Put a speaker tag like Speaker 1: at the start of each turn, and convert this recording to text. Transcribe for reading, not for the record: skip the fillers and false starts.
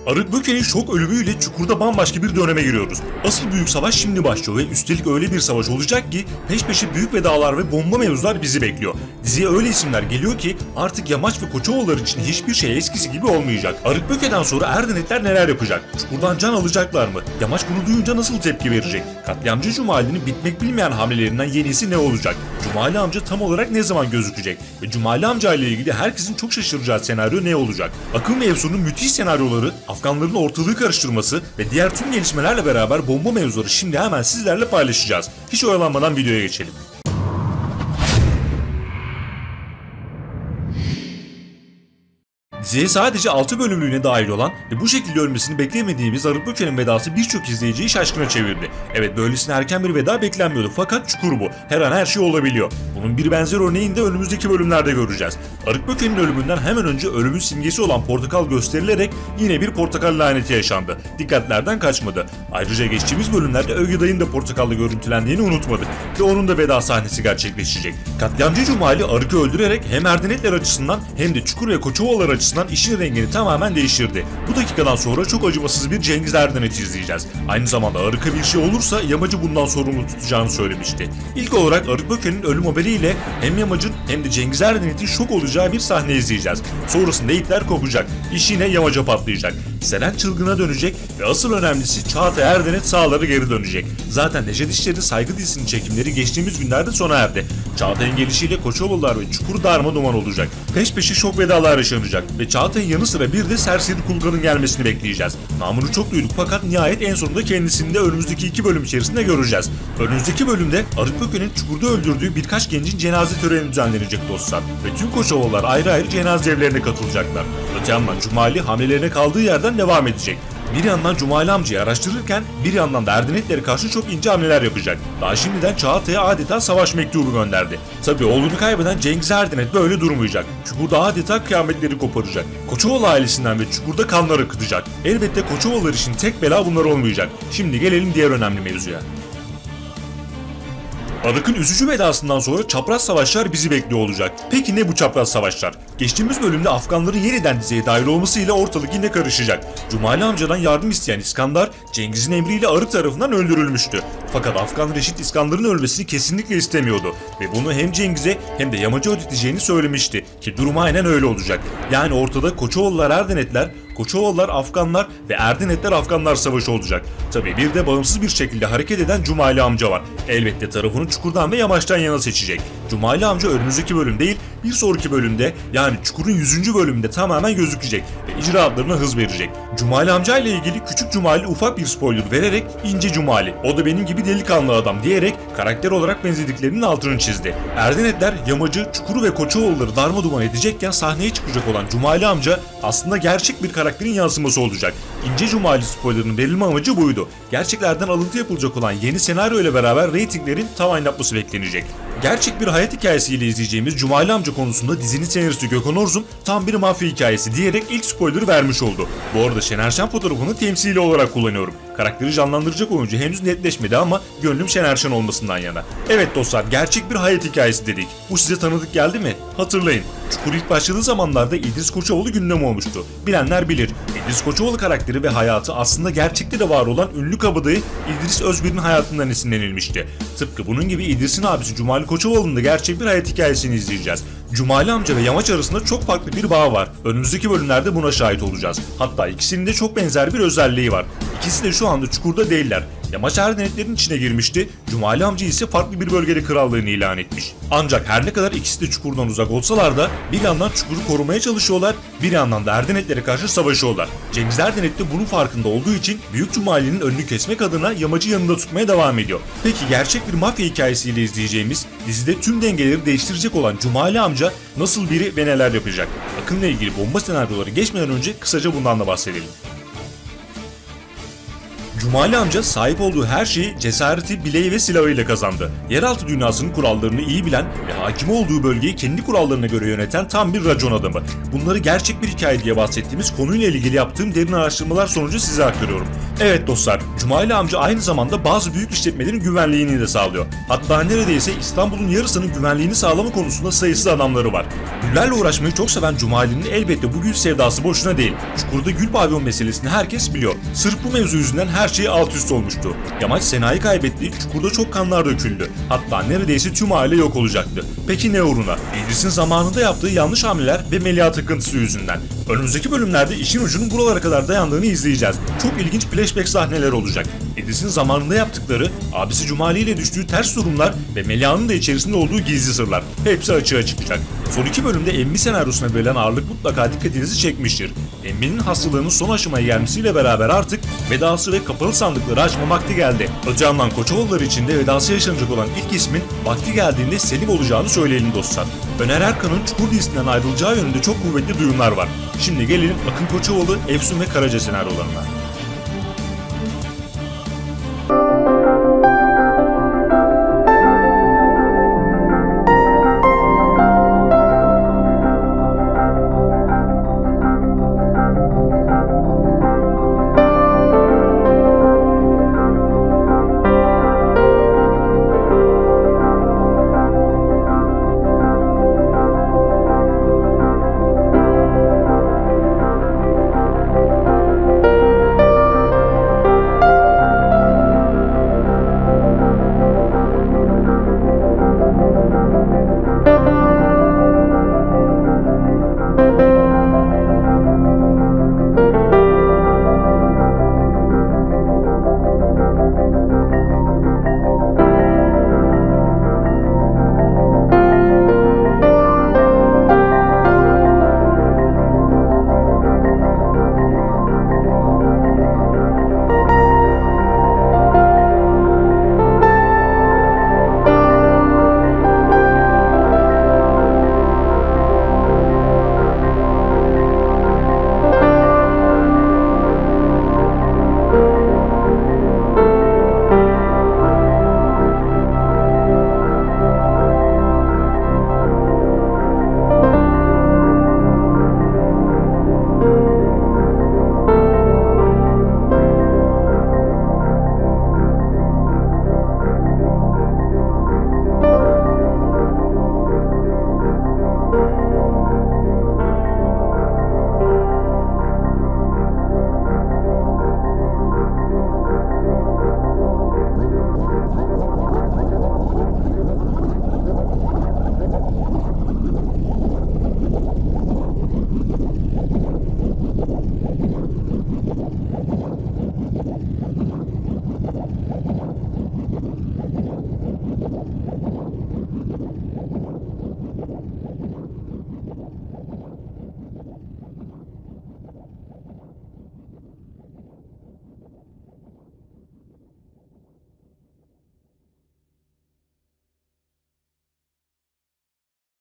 Speaker 1: Arık Böke'nin şok ölümüyle Çukur'da bambaşka bir döneme giriyoruz. Asıl büyük savaş şimdi başlıyor ve üstelik öyle bir savaş olacak ki peş peşe büyük vedalar ve bomba mevzular bizi bekliyor. Diziye öyle isimler geliyor ki artık Yamaç ve Koçovalılar için hiçbir şey eskisi gibi olmayacak. Arık Böke'den sonra Erdenetler neler yapacak? Çukur'dan can alacaklar mı? Yamaç bunu duyunca nasıl tepki verecek? Katliamcı Cumali'nin bitmek bilmeyen hamlelerinden yenisi ne olacak? Cumali amca tam olarak ne zaman gözükecek? Ve Cumali amca ile ilgili herkesin çok şaşıracağı senaryo ne olacak? Akın ve Efsun'un müthiş senaryoları, Afganların ortalığı karıştırması ve diğer tüm gelişmelerle beraber bomba mevzuları şimdi hemen sizlerle paylaşacağız. Hiç oyalanmadan videoya geçelim. Diziye sadece 6 bölümlüğüne dahil olan ve bu şekilde ölmesini beklemediğimiz Arık Böke'nin vedası birçok izleyiciyi şaşkına çevirdi. Evet, böylesine erken bir veda beklenmiyordu fakat Çukur bu. Her an her şey olabiliyor. Bunun bir benzer örneğini de önümüzdeki bölümlerde göreceğiz. Arık Böke'nin ölümünden hemen önce ölümün simgesi olan portakal gösterilerek yine bir portakal laneti yaşandı. Dikkatlerden kaçmadı. Ayrıca geçtiğimiz bölümlerde Ögü Dayı'nın da portakalla görüntülendiğini unutmadık. Ve onun da veda sahnesi gerçekleşecek. Katliamcı Cumali Arık'ı öldürerek hem Erdenetler açısından hem de Çukur ve Koçovalılar açısından işin rengini tamamen değiştirdi. Bu dakikadan sonra çok acımasız bir Cengiz Erdenet izleyeceğiz. Aynı zamanda Arık'a bir şey olursa Yamacı bundan sorumlu tutacağını söylemişti. İlk olarak Arık Böke'nin ölüm haberiyle hem Yamacın hem de Cengiz Erdenet'in şok olacağı bir sahne izleyeceğiz. Sonrasında ipler kopacak. İş yine Yamaca patlayacak. Selen çılgına dönecek ve asıl önemlisi Çağatay Erdenet sağları geri dönecek. Zaten Necdet İşler'in Saygı dizisinin çekimleri geçtiğimiz günlerde sona erdi. Çağatay'ın gelişiyle Koçovalılar ve Çukur darma duman olacak. Peş peşe şok vedalar yaşanacak ve Çağatay'ın yanı sıra bir de Serseri Kulkan'ın gelmesini bekleyeceğiz. Namını çok duyduk fakat nihayet en sonunda kendisini de önümüzdeki 2 bölüm içerisinde göreceğiz. Önümüzdeki bölümde Arık Böke'nin Çukur'da öldürdüğü birkaç gencin cenaze töreni düzenlenecek dostlar ve tüm Koçovalılar ayrı ayrı cenaze evlerine katılacaklar. Öte yandan Cumali hamlelerine kaldığı yerden devam edecek. Bir yandan Cumali amcayı araştırırken bir yandan da Erdenetlere karşı çok ince hamleler yapacak. Daha şimdiden Çağatay'a adeta savaş mektubu gönderdi. Tabi oğlunu kaybeden Cengiz Erdenet böyle durmayacak. Çukur'da adeta kıyametleri koparacak. Koçovalı ailesinden ve Çukur'da kanlar akıtacak. Elbette Koçovalılar için tek bela bunlar olmayacak. Şimdi gelelim diğer önemli mevzuya. Arık'ın üzücü vedasından sonra çapraz savaşlar bizi bekliyor olacak. Peki ne bu çapraz savaşlar? Geçtiğimiz bölümde Afganların yeniden diziye dahil olmasıyla ortalık yine karışacak. Cumali amcadan yardım isteyen İskandar, Cengiz'in emriyle Arık tarafından öldürülmüştü. Fakat Afgan Reşit İskandar'ın ölmesini kesinlikle istemiyordu ve bunu hem Cengiz'e hem de Yamaç'a ödeteceğini söylemişti ki durum aynen öyle olacak. Yani ortada Koçovalılar Erdenetler, Koçovalılar Afganlar ve Erdenetler Afganlar savaşı olacak. Tabi bir de bağımsız bir şekilde hareket eden Cumali amca var. Elbette tarafını Çukur'dan ve Yamaç'tan yana seçecek. Cumali amca önümüzdeki bölüm değil, bir sonraki bölümde yani Çukur'un 100. bölümünde tamamen gözükecek ve icraatlarına hız verecek. Cumali amca ile ilgili küçük Cumali ufak bir spoiler vererek İnce Cumali, o da benim gibi delikanlı adam diyerek karakter olarak benzediklerinin altını çizdi. Erdenetler Yamacı, Çukur'u ve Koçovalıları darmaduman edecekken sahneye çıkacak olan Cumali amca aslında gerçek bir karakterin yansıması olacak. İnce Cumali spoilerının verilme amacı buydu. Gerçeklerden alıntı yapılacak olan yeni senaryo ile beraber reytinglerin tavan yapması beklenecek. Gerçek bir hayat hikayesiyle izleyeceğimiz Cumali amca konusunda dizinin senaristi Gökhan Orzum tam bir mafya hikayesi diyerek ilk spoiler'ı vermiş oldu. Bu arada Şener Şen fotoğrafını temsili olarak kullanıyorum. Karakteri canlandıracak oyuncu henüz netleşmedi ama gönlüm Şener Şen olmasından yana. Evet dostlar, gerçek bir hayat hikayesi dedik. Bu size tanıdık geldi mi? Hatırlayın. Çukur ilk başladığı zamanlarda İdris Koçovalı gündem olmuştu. Bilenler bilir. İdris Koçovalı karakteri ve hayatı aslında gerçekte de var olan ünlü kabadayı İdris Özbir'in hayatından esinlenilmişti. Tıpkı bunun gibi İdris'in abisi Cumali Koçovalı'nın da gerçek bir hayat hikayesini izleyeceğiz. Cumali amca ve Yamaç arasında çok farklı bir bağ var. Önümüzdeki bölümlerde buna şahit olacağız. Hatta ikisinin de çok benzer bir özelliği var. İkisi de şu anda Çukur'da değiller. Yamaç Erdenetlerin içine girmişti, Cumali amca ise farklı bir bölgede krallığını ilan etmiş. Ancak her ne kadar ikisi de Çukur'dan uzak olsalar da bir yandan Çukur'u korumaya çalışıyorlar, bir yandan da Erdenetlere karşı savaşıyorlar. Cengiz Erdenet de bunun farkında olduğu için Büyük Cumali'nin önünü kesmek adına Yamaç'ı yanında tutmaya devam ediyor. Peki gerçek bir mafya hikayesiyle izleyeceğimiz, dizide tüm dengeleri değiştirecek olan Cumali amca nasıl biri ve neler yapacak? Akın'la ilgili bomba senaryoları geçmeden önce kısaca bundan da bahsedelim. Cumali amca sahip olduğu her şeyi cesareti, bileği ve silahıyla kazandı. Yeraltı dünyasının kurallarını iyi bilen ve hakim olduğu bölgeyi kendi kurallarına göre yöneten tam bir racon adamı. Bunları gerçek bir hikaye diye bahsettiğimiz konuyla ilgili yaptığım derin araştırmalar sonucu size aktarıyorum. Evet dostlar, Cumali amca aynı zamanda bazı büyük işletmelerin güvenliğini de sağlıyor. Hatta neredeyse İstanbul'un yarısının güvenliğini sağlama konusunda sayısız adamları var. Güllerle uğraşmayı çok seven Cumali'nin elbette bu gül sevdası boşuna değil. Çukur'da gül pavyon meselesini herkes biliyor. Sırf bu mevzu yüzünden her şey alt üst olmuştu. Yamaç Sena'yı kaybetti, Çukur'da çok kanlar döküldü. Hatta neredeyse tüm aile yok olacaktı. Peki ne uğruna? İdris'in zamanında yaptığı yanlış hamleler ve Melia takıntısı yüzünden. Önümüzdeki bölümlerde işin ucunun buralara kadar dayandığını izleyeceğiz. Çok ilginç flashback sahneler olacak. İdris'in zamanında yaptıkları, abisi Cumali ile düştüğü ters durumlar ve Melia'nın da içerisinde olduğu gizli sırlar. Hepsi açığa çıkacak. Son 2 bölümde Emmi senaryosuna verilen ağırlık mutlaka dikkatinizi çekmiştir. Emmi'nin hastalığının son aşamaya gelmesiyle beraber artık vedası ve kapalı sandıkları açma vakti geldi. Öte yandan Koçovalılar için de vedası yaşanacak olan ilk ismin vakti geldiğinde Selim olacağını söyleyelim dostlar. Öner Erkan'ın Çukur dizisinden ayrılacağı yönünde çok kuvvetli duyumlar var. Şimdi gelelim Akın Koçovalı, Efsun ve Karaca senaryolarına.